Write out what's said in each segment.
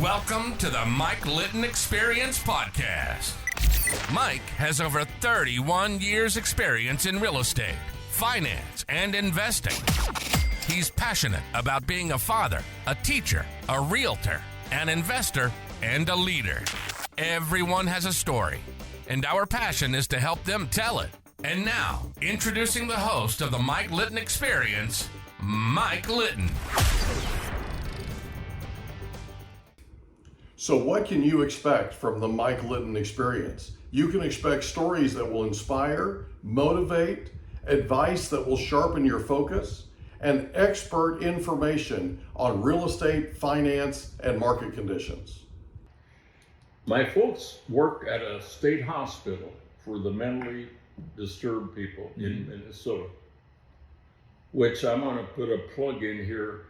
Welcome to the Mike Litton Experience podcast. Mike has over 31 years experience in real estate, finance, and investing. He's passionate about being a father, a teacher, a realtor, an investor, and a leader. Everyone has a story, and our passion is to help them tell it. And now, introducing the host of the Mike Litton Experience, Mike Litton. So what can you expect from the Mike Litton Experience? You can expect stories that will inspire, motivate, advice that will sharpen your focus, and expert information on real estate, finance, and market conditions. My folks work at a state hospital for the mentally disturbed people in Minnesota, which I'm going to put a plug in here.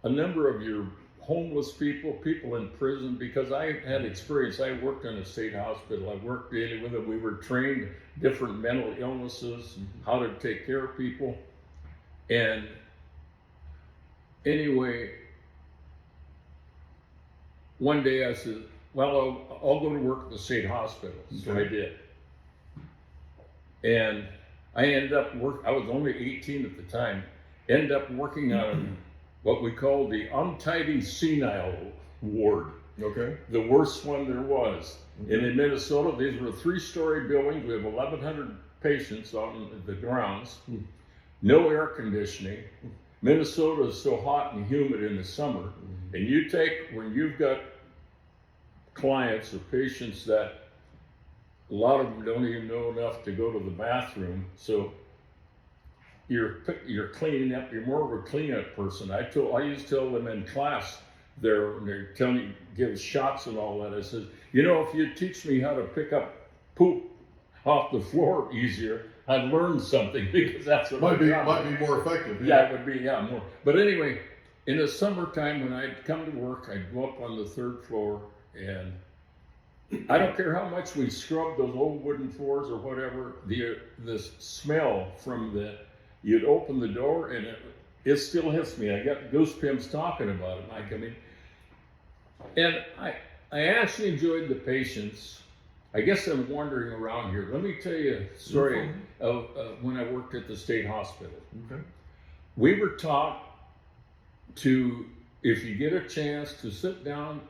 A number of your homeless people in prison, because I had experience. I worked in a state hospital. I worked daily with it. We were trained different mental illnesses, how to take care of people. And anyway, one day I said, well, I'll go to work at the state hospital. So I did. And I ended up I was only 18 at the time, ended up working on what we call the untidy senile ward. Okay. The worst one there was. Okay. And in Minnesota, these were 3-story buildings. We have 1,100 patients on the grounds. No air conditioning. Minnesota is so hot and humid in the summer. And when you've got clients or patients that a lot of them don't even know enough to go to the bathroom, so you're cleaning up. You're more of a cleanup person. I used to tell them in class, they're telling me, give shots and all that. I said, if you teach me how to pick up poop off the floor easier, I'd learn something, because that's what might be more effective. Yeah, it would be more. But anyway, in the summertime when I'd come to work, I'd go up on the 3rd floor, and I don't care how much we scrub those old wooden floors or whatever, the smell from you'd open the door and it still hits me. I got goosebumps talking about it, Mike. I mean, and I actually enjoyed the patients. I guess I'm wandering around here. Let me tell you a story of when I worked at the state hospital. Okay. We were taught to, if you get a chance, to sit down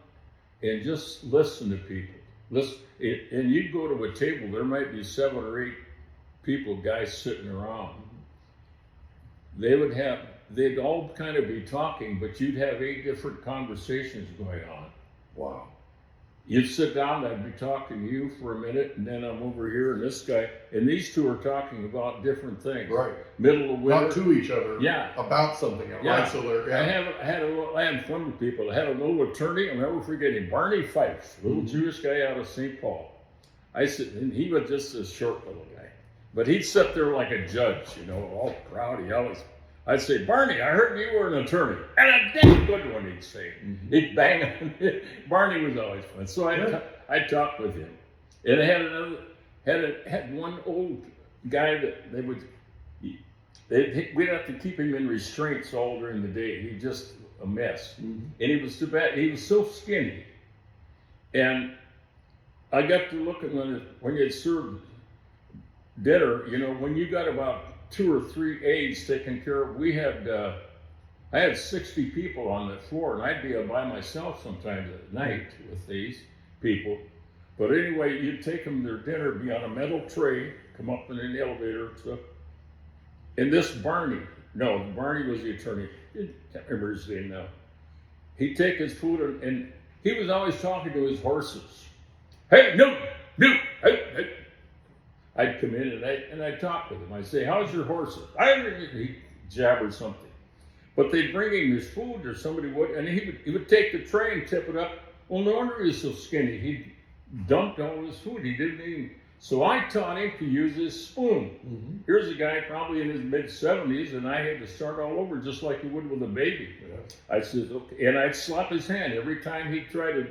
and just listen to people. And you'd go to a table, there might be 7 or 8 guys sitting around. They'd all kind of be talking, but you'd have 8 different conversations going on. Wow. You'd sit down, I'd be talking to you for a minute, and then I'm over here, and this guy, and these two are talking about different things. Right. Middle of winter. Not to each other. Yeah. About something. Yeah. Right? So I had fun with people. I had a little attorney, I'll never forget him, Barney Fife, little Jewish guy out of St. Paul. And he was just a short little guy. But he'd sit there like a judge, all proud. I'd say, Barney, I heard you were an attorney. And a damn good one, he'd say. He'd bang on it. Barney was always fun. So I talked with him. And I had one old guy that we'd have to keep him in restraints all during the day. He just a mess. And he was too bad. He was so skinny. And I got to look at when you served dinner, when you got about 2 or 3 aides taken care of. I had 60 people on the floor, and I'd be by myself sometimes at night with these people. But anyway, you'd take them their dinner, be on a metal tray, come up in an elevator and stuff. And this Barney was the attorney. I can't remember his name now. He'd take his food, and he was always talking to his horses. Hey, no, hey. I'd come in and I'd talk with him. I'd say, how's your horses? He'd jabber something. But they'd bring him his food, or somebody would, and he would take the tray and tip it up. Well, no wonder he was so skinny. He dumped all his food. He didn't even. So I taught him to use his spoon. Here's a guy probably in his mid-70s, and I had to start all over just like you would with a baby. I said, okay. And I'd slap his hand every time he tried to,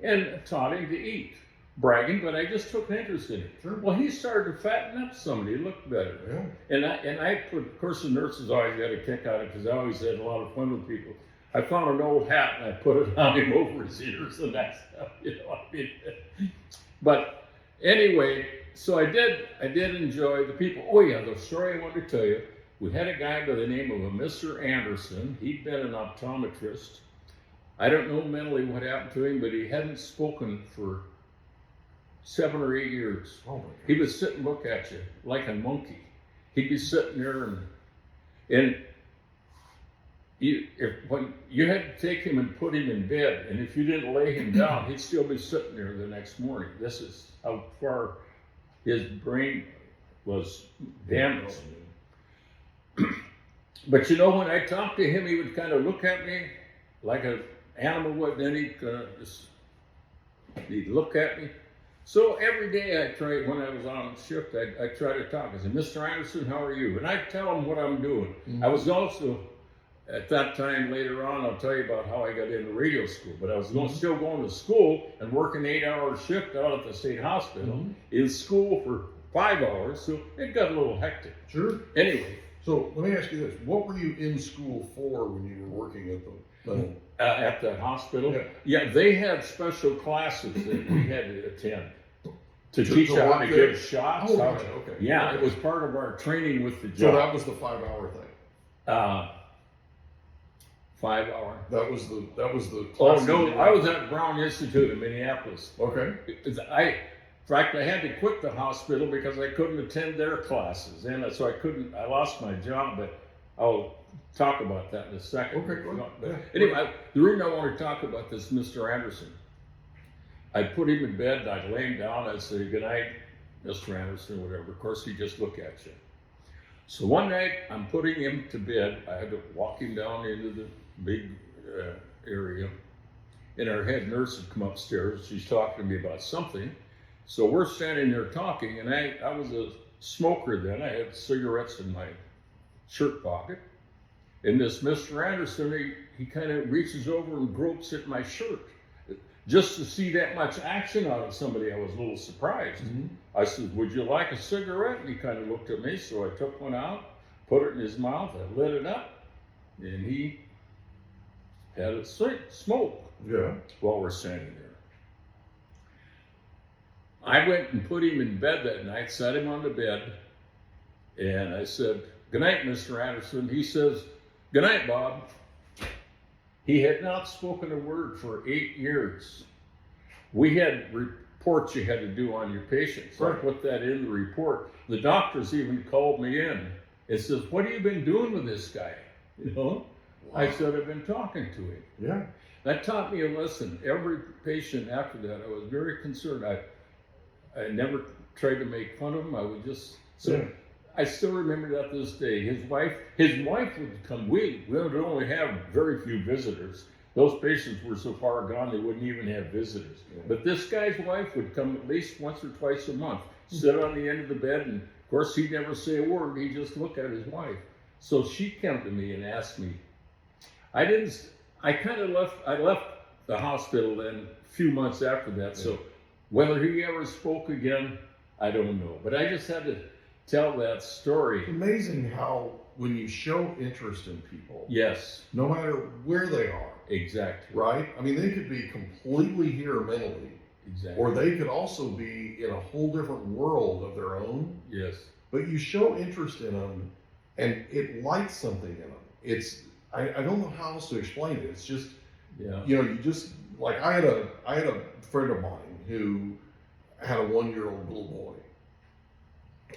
and taught him to eat. Bragging, but I just took an interest in it. Sure. Well, he started to fatten up some, and he looked better. Yeah. And I put, of course, the nurses always got a kick out of it, because I always had a lot of fun with people. I found an old hat and I put it on him over his ears and that stuff, I mean. But anyway, so I did enjoy the people. Oh yeah, the story I wanted to tell you, we had a guy by the name of a Mr. Anderson. He'd been an optometrist. I don't know mentally what happened to him, but he hadn't spoken for 7 or 8 years. Oh my God. He would sit and look at you like a monkey. He'd be sitting there and when you had to take him and put him in bed, and if you didn't lay him down, he'd still be sitting there the next morning. This is how far his brain was damaged. But when I talked to him, he would kind of look at me like an animal would, then he'd look at me. So every day I tried, when I was on shift, I try to talk. I said, Mr. Anderson, how are you? And I tell him what I'm doing. Mm-hmm. I was also, at that time later on, I'll tell you about how I got into radio school, but I was still going to school and working 8-hour shift out at the state hospital, in school for 5 hours, so it got a little hectic. Sure. Anyway. So let me ask you this. What were you in school for when you were working at at the hospital? Yeah. Yeah, they had special classes that we had to attend to teach you how to give shots. Oh, okay. Yeah, Okay. it was part of our training with the job. So that was the 5-hour thing. 5 hour. That was the Oh class. no, I was at Brown Institute in Minneapolis. Okay. In fact, I had to quit the hospital because I couldn't attend their classes, and so I lost my job, but I'll talk about that in a second. Okay, go ahead. But Yeah. anyway, the reason I want to talk about this Mr. Anderson, I'd put him in bed, I'd lay him down, I'd say, good night, Mr. Anderson, whatever. Of course, he'd just look at you. So one night, I'm putting him to bed. I had to walk him down into the big area, and our head nurse had come upstairs. She's talking to me about something. So we're standing there talking, and I was a smoker then. I had cigarettes in my shirt pocket. And this Mr. Anderson, he kind of reaches over and gropes at my shirt. Just to see that much action out of somebody, I was a little surprised. Mm-hmm. I said, would you like a cigarette? And he kind of looked at me, so I took one out, put it in his mouth, I lit it up, and he had a smoke while we're standing there. I went and put him in bed that night, sat him on the bed, and I said, good night, Mr. Anderson. He says, good night, Bob. He had not spoken a word for 8 years. We had reports you had to do on your patients. I put that in the report. The doctors even called me in and says, what have you been doing with this guy? Wow. I said, I've been talking to him. Yeah. That taught me a lesson. Every patient after that, I was very concerned. I never tried to make fun of him. I would just, I still remember that this day. His wife would come. We would only have very few visitors. Those patients were so far gone, they wouldn't even have visitors. Yeah. But this guy's wife would come at least once or twice a month, sit on the end of the bed, and of course he'd never say a word. He'd just look at his wife. So she came to me and asked me. I left the hospital then a few months after that. So whether he ever spoke again, I don't know. But I just had to tell that story. It's amazing how when you show interest in people, yes, no matter where they are, exactly, right? I mean, they could be completely here mentally, exactly, or they could also be in a whole different world of their own. Yes, but you show interest in them, and it lights something in them. It's I don't know how else to explain it. It's just you just like I had a friend of mine who had a 1-year-old little boy.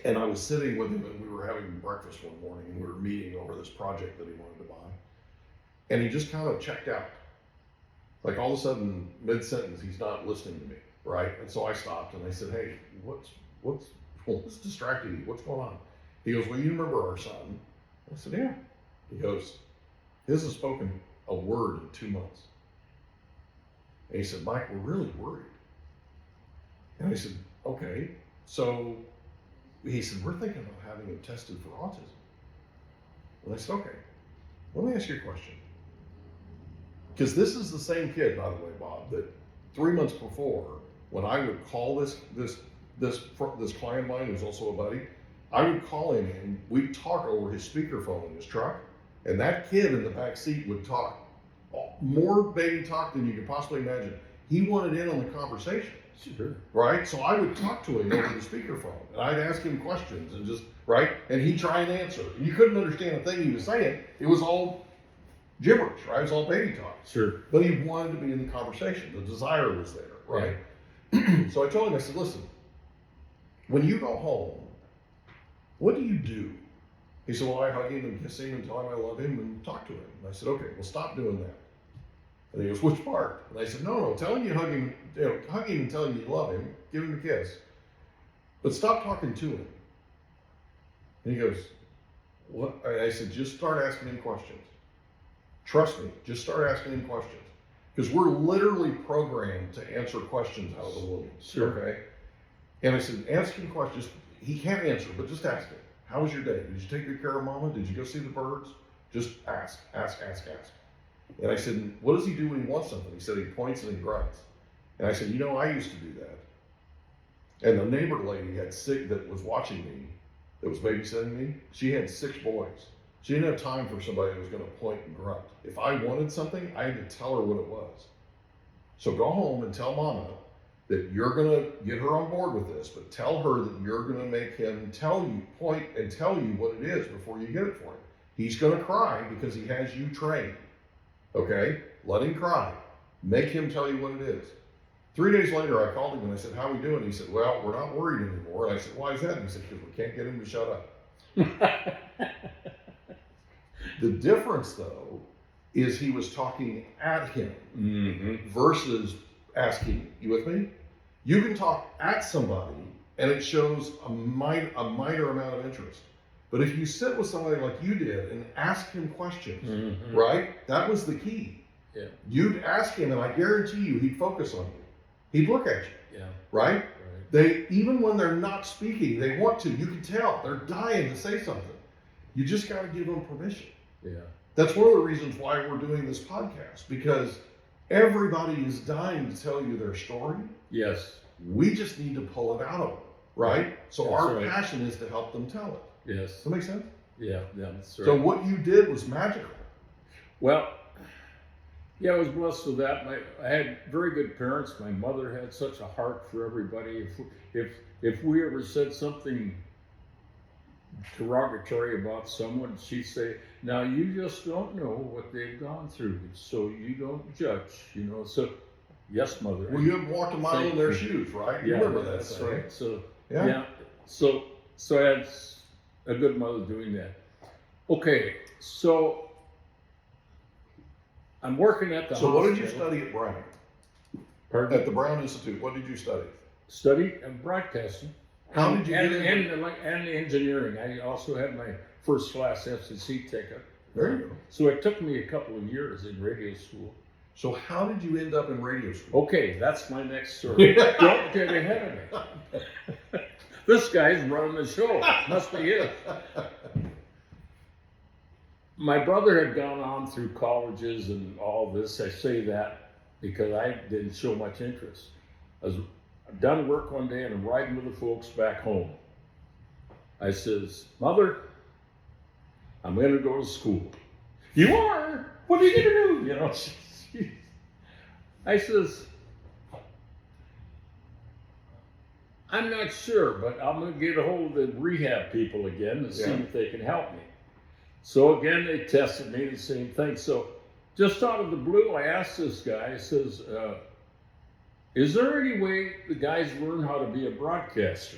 And I was sitting with him and we were having breakfast one morning and we were meeting over this project that he wanted to buy. And he just kind of checked out. Like all of a sudden, mid-sentence, he's not listening to me, right? And so I stopped and I said, hey, what's distracting you? What's going on? He goes, well, you remember our son? I said, yeah. He goes, he hasn't spoken a word in 2 months. And he said, Mike, we're really worried. And I said, okay, so he said, we're thinking about having him tested for autism. And I said, okay, let me ask you a question. Because this is the same kid, by the way, Bob, that 3 months before, when I would call this client of mine who's also a buddy, I would call him and we'd talk over his speakerphone in his truck. And that kid in the back seat would talk more baby talk than you could possibly imagine. He wanted in on the conversation. Sure. Right? So I would talk to him over the speakerphone, and I'd ask him questions, and just, right? And he'd try and answer. And you couldn't understand a thing he was saying. It was all gibberish, right? It was all baby talk. Sure. But he wanted to be in the conversation. The desire was there, right? So I told him, I said, listen, when you go home, what do you do? He said, well, I hug him and kiss him and tell him I love him and talk to him. And I said, okay, well, stop doing that. And he goes, which part? And I said, no, tell him you hug him, hug him and tell him you love him, give him a kiss. But stop talking to him. And he goes, what? And I said, just start asking him questions. Trust me, just start asking him questions. Because we're literally programmed to answer questions out of the womb. Sure. Okay? And I said, ask him questions. He can't answer, but just ask him. How was your day? Did you take good care of mama? Did you go see the birds? Just ask. And I said, what does he do when he wants something? He said, he points and he grunts. And I said, you know, I used to do that. And the neighbor lady that was watching me, that was babysitting me, she had 6 boys. She didn't have time for somebody that was going to point and grunt. If I wanted something, I had to tell her what it was. So go home and tell mama that you're going to get her on board with this, but tell her that you're going to make him point and tell you what it is before you get it for him. He's going to cry because he has you trained. Okay? Let him cry. Make him tell you what it is. 3 days later, I called him and I said, how are we doing? He said, well, we're not worried anymore. And I said, why is that? And he said, because we can't get him to shut up. The difference, though, is he was talking at him versus asking. You with me? You can talk at somebody and it shows a minor amount of interest. But if you sit with somebody like you did and ask him questions, right? That was the key. Yeah. You'd ask him, and I guarantee you, he'd focus on you. He'd look at you. Yeah. Right? They, even when they're not speaking, they want to. You can tell they're dying to say something. You just got to give them permission. Yeah. That's one of the reasons why we're doing this podcast, because everybody is dying to tell you their story. Yes. We just need to pull it out of them, right? So That's our right. passion is to help them tell it. Yes. Does that make sense? Yeah, that's right. So what you did was magical. Well, yeah, I was blessed with that. I had very good parents. My mother had such a heart for everybody. If we ever said something derogatory about someone, she'd say, now you just don't know what they've gone through, so you don't judge, you know. So, yes, mother. Well, you haven't walked a mile in their shoes, right? You Yeah, remember that that's saying. right. So, Yeah. So I had a good mother doing that. Okay, so I'm working at the So hospital. what did you study at Brown? Pardon? At the Brown Institute, what did you study? Study and broadcasting. How did you get into and engineering. I also had my first class FCC ticket. There you go. So it took me a couple of years in radio school. So how did you end up in radio school? Okay, that's my next story. Don't get ahead of me. This guy's running the show. Must be it. My brother had gone on through colleges and all this. I say that because I didn't show much interest. I've done work one day and I'm riding with the folks back home. I says, Mother, I'm going to go to school. You are? What are you going to do? You know, I says, I'm not sure, but I'm going to get a hold of the rehab people again and see if they can help me. So again, they tested me, the same thing. So just out of the blue, I asked this guy, I says, is there any way the guys learn how to be a broadcaster?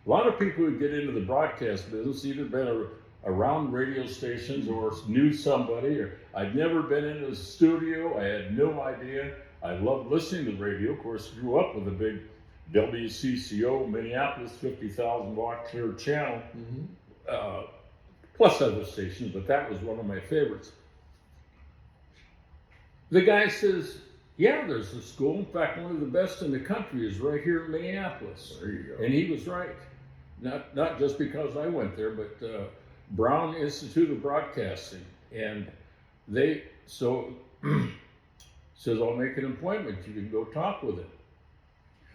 A lot of people who get into the broadcast business either been around radio stations or knew somebody, or I'd never been in a studio. I had no idea. I loved listening to radio. Of course, grew up with a big WCCO, Minneapolis, 50,000 watt clear channel, plus other stations, but that was one of my favorites. The guy says, yeah, there's a school. In fact, one of the best in the country is right here in Minneapolis. There you go. And he was right. Not just because I went there, but Brown Institute of Broadcasting. And they, so says, I'll make an appointment. You can go talk with him.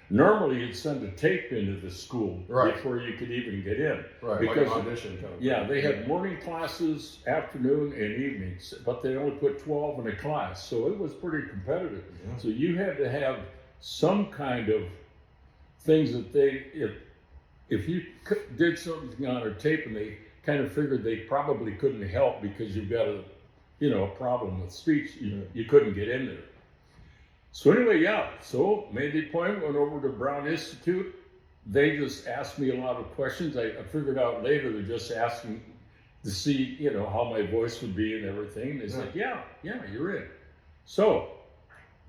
Normally, you'd send a tape into the school Right. before you could even get in. Right, Because, like an audition kind of yeah, thing. they had morning classes, afternoon, and evenings, but they only put 12 in a class, so it was pretty competitive. Yeah. So you had to have some kind of things that if you did something on a tape and they kind of figured they probably couldn't help because you've got a problem with speech, you couldn't get in there. So anyway, yeah, so made the appointment, went over to Brown Institute. They just asked me a lot of questions. I figured out later they're just asking to see, how my voice would be and everything. They said, yeah, you're in. So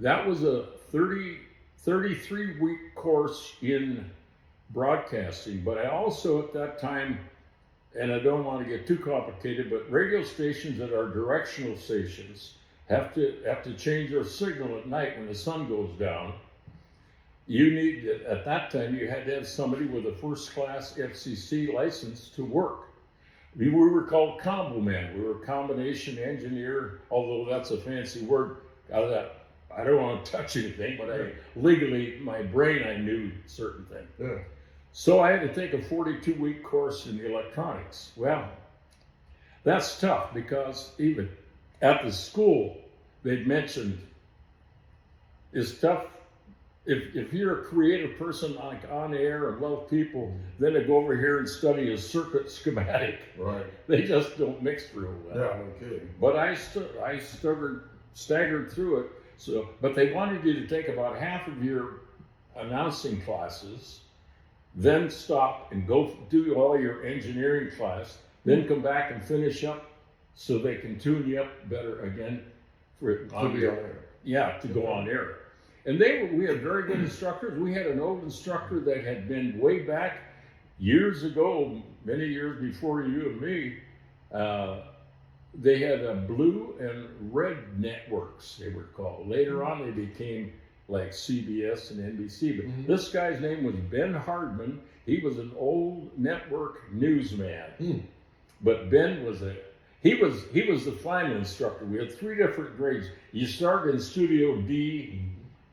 that was a 33-week course in broadcasting. But I also at that time, and I don't want to get too complicated, but radio stations that are directional stations have to change their signal at night when the sun goes down. You need, at that time, you had to have somebody with a first-class FCC license to work. We were called combo men. We were combination engineer, although that's a fancy word. I don't want to touch anything, but legally, my brain, I knew certain things. Yeah. So I had to take a 42-week course in electronics. Well, that's tough because even at the school, they'd mentioned it's tough if you're a creative person like on air and love people, then to go over here and study a circuit schematic. Right. They just don't mix real well. Yeah, no kidding. But I staggered through it. So, but they wanted you to take about half of your announcing classes, then stop and go do all your engineering class, then come back and finish up so they can tune you up better again for To be on air. Yeah, to go on air. And we had very good instructors. We had an old instructor that had been way back years ago, many years before you and me. They had blue and red networks, they were called. Later on, they became like CBS and NBC. But this guy's name was Ben Hardman. He was an old network newsman. But Ben was he was the final instructor. We had 3 different grades. You started in Studio D.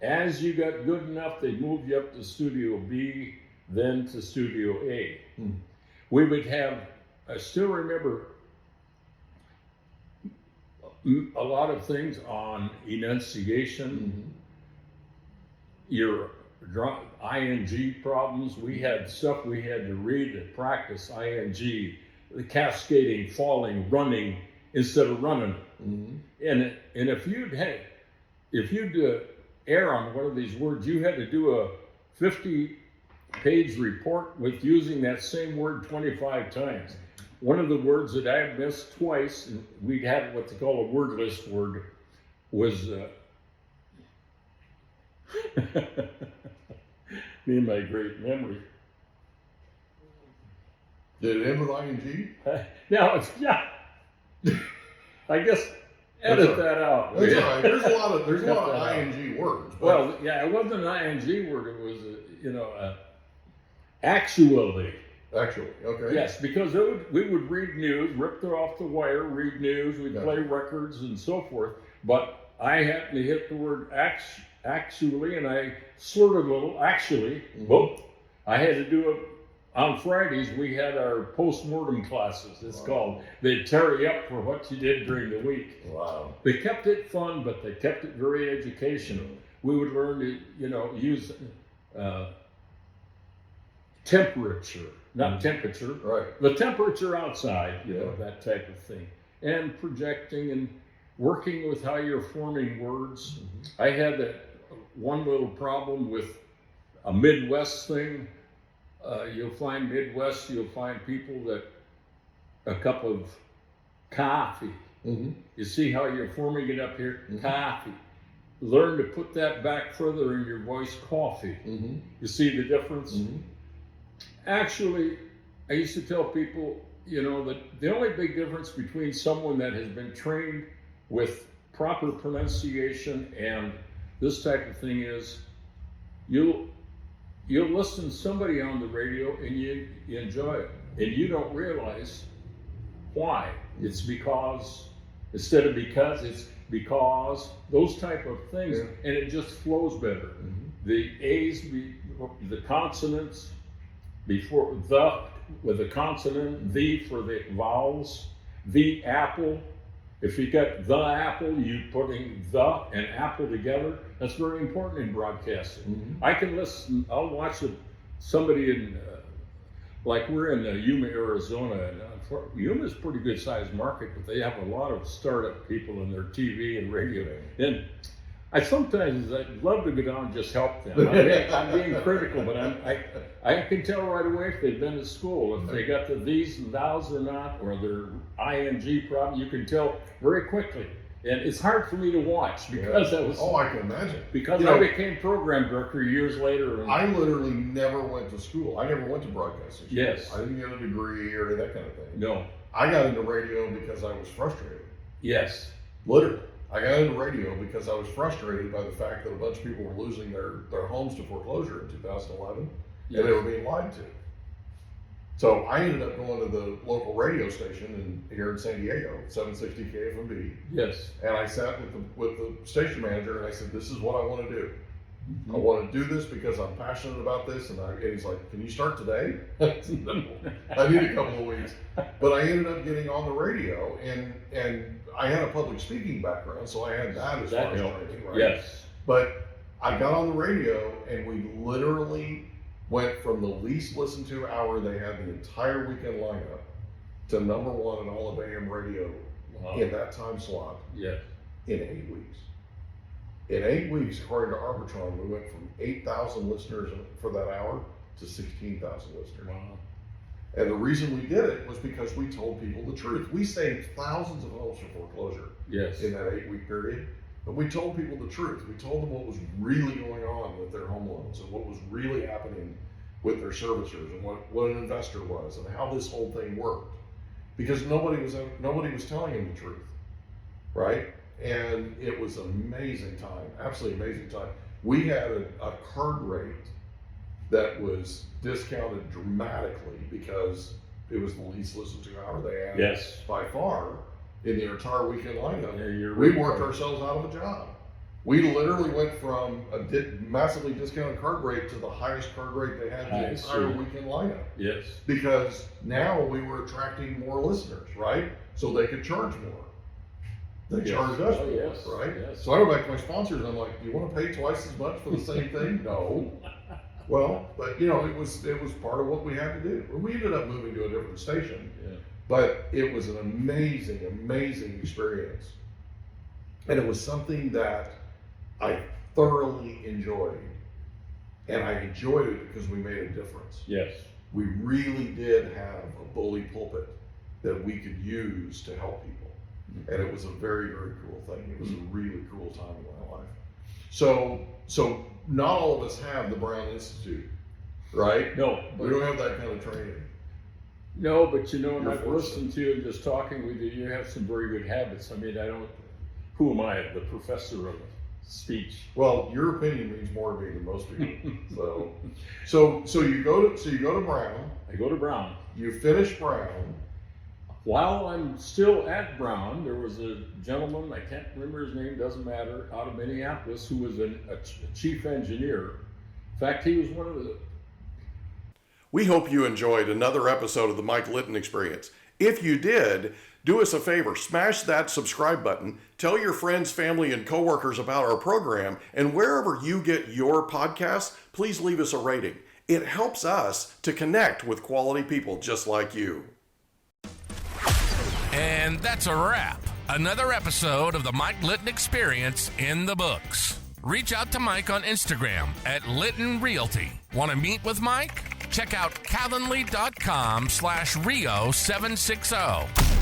As you got good enough, they moved you up to Studio B, then to Studio A. We would have, I still remember a lot of things on enunciation, your ing problems. We had stuff we had to read and practice ing, the cascading, falling, running instead of running. And if you'd err on one of these words, you had to do a 50-page report with using that same word 25 times. One of the words that I missed twice, and we had what they call a word list word, was me and my great memory. Did it end with ing? Now it's, I guess edit that out. That's all right. There's a lot of ing words. Well, yeah, it wasn't an ing word. It was, actually. Actually, okay. Yes, because we would read news, rip it off the wire, read news, we'd play records and so forth. But I happened to hit the word actually, and I slurred a little, actually. Well, I had to do it. On Fridays, we had our post-mortem classes, it's called. They'd tear you up for what you did during the week. Wow. They kept it fun, but they kept it very educational. We would learn to, use temperature, not temperature, Right. the temperature outside, that type of thing. And projecting and working with how you're forming words. I had one little problem with a Midwest thing. You'll find Midwest, you'll find people that a cup of coffee. You see how you're forming it up here? Coffee. Learn to put that back further in your voice, coffee. You see the difference? Actually, I used to tell people, that the only big difference between someone that has been trained with proper pronunciation and this type of thing is you'll listen to somebody on the radio and you enjoy it, and you don't realize why. It's because, instead of because, it's because, those type of things, and it just flows better. The A's, the consonants before the, with the consonant, the for the vowels, the apple. If you got the apple, you putting the and apple together. That's very important in broadcasting. Mm-hmm. I can listen, I'll watch somebody in, like we're in Yuma, Arizona, and Yuma's a pretty good sized market, but they have a lot of startup people in their TV and radio. And I'd love to go down and just help them. I'm being critical, but I can tell right away if they've been to school, if they got the these and thous or not, or their ing problem. You can tell very quickly. And it's hard for me to watch because I can imagine. Because I became program director years later. And I literally never went to school. I never went to broadcasting school. Yes. I didn't get a degree or that kind of thing. No. I got into radio because I was frustrated. Yes. Literally. I got into radio because I was frustrated by the fact that a bunch of people were losing their homes to foreclosure in 2011, and they were being lied to. So I ended up going to the local radio station here in San Diego, 760 KFMB. Yes. And I sat with the station manager and I said, "This is what I want to do. I want to do this because I'm passionate about this." And he's like, "Can you start today?" I said, "No, I need a couple of weeks." But I ended up getting on the radio, and I had a public speaking background, so I had that as far as training, right? Yes. But I got on the radio, and we literally went from the least listened to hour they had the entire weekend lineup to #1 in all of AM radio in that time slot in 8 weeks. In 8 weeks, according to Arbitron, we went from 8,000 listeners for that hour to 16,000 listeners. Wow. And the reason we did it was because we told people the truth. We saved thousands of homes from foreclosure in that 8-week period. But we told people the truth. We told them what was really going on with their home loans and what was really happening with their servicers and what an investor was and how this whole thing worked. Because nobody was telling them the truth, right? And it was an amazing time, absolutely amazing time. We had a card rate that was discounted dramatically because it was the least listened to hour they had by far in the entire weekend lineup. We worked ourselves out of a job. We literally went from a massively discounted card rate to the highest card rate they had in the entire weekend lineup. Yes. Because now we were attracting more listeners, right? So they could charge more. They charged us more, right? Yes. So I go back to my sponsors and I'm like, "Do you want to pay twice as much for the same thing?" No. Well, but it was part of what we had to do. We ended up moving to a different station, but it was an amazing, amazing experience. And it was something that I thoroughly enjoyed. And I enjoyed it because we made a difference. Yes. We really did have a bully pulpit that we could use to help people. And it was a very, very cool thing. It was a really cool time in my life. So not all of us have the Brown Institute, right? No. We don't have that kind of training. No, but and I've listened to you and just talking with you, you have some very good habits. I mean, who am I, the professor of speech? Well, your opinion means more to me than most people. So you go to Brown. I go to Brown. You finish Brown. While I'm still at Brown, there was a gentleman, I can't remember his name, doesn't matter, out of Minneapolis, who was a chief engineer. In fact, he was one of the... We hope you enjoyed another episode of the Mike Litton Experience. If you did, do us a favor, smash that subscribe button, tell your friends, family, and coworkers about our program, and wherever you get your podcasts, please leave us a rating. It helps us to connect with quality people just like you. And that's a wrap. Another episode of the Mike Litton Experience in the books. Reach out to Mike on Instagram at Litton Realty. Want to meet with Mike? Check out calendly.com/Rio760.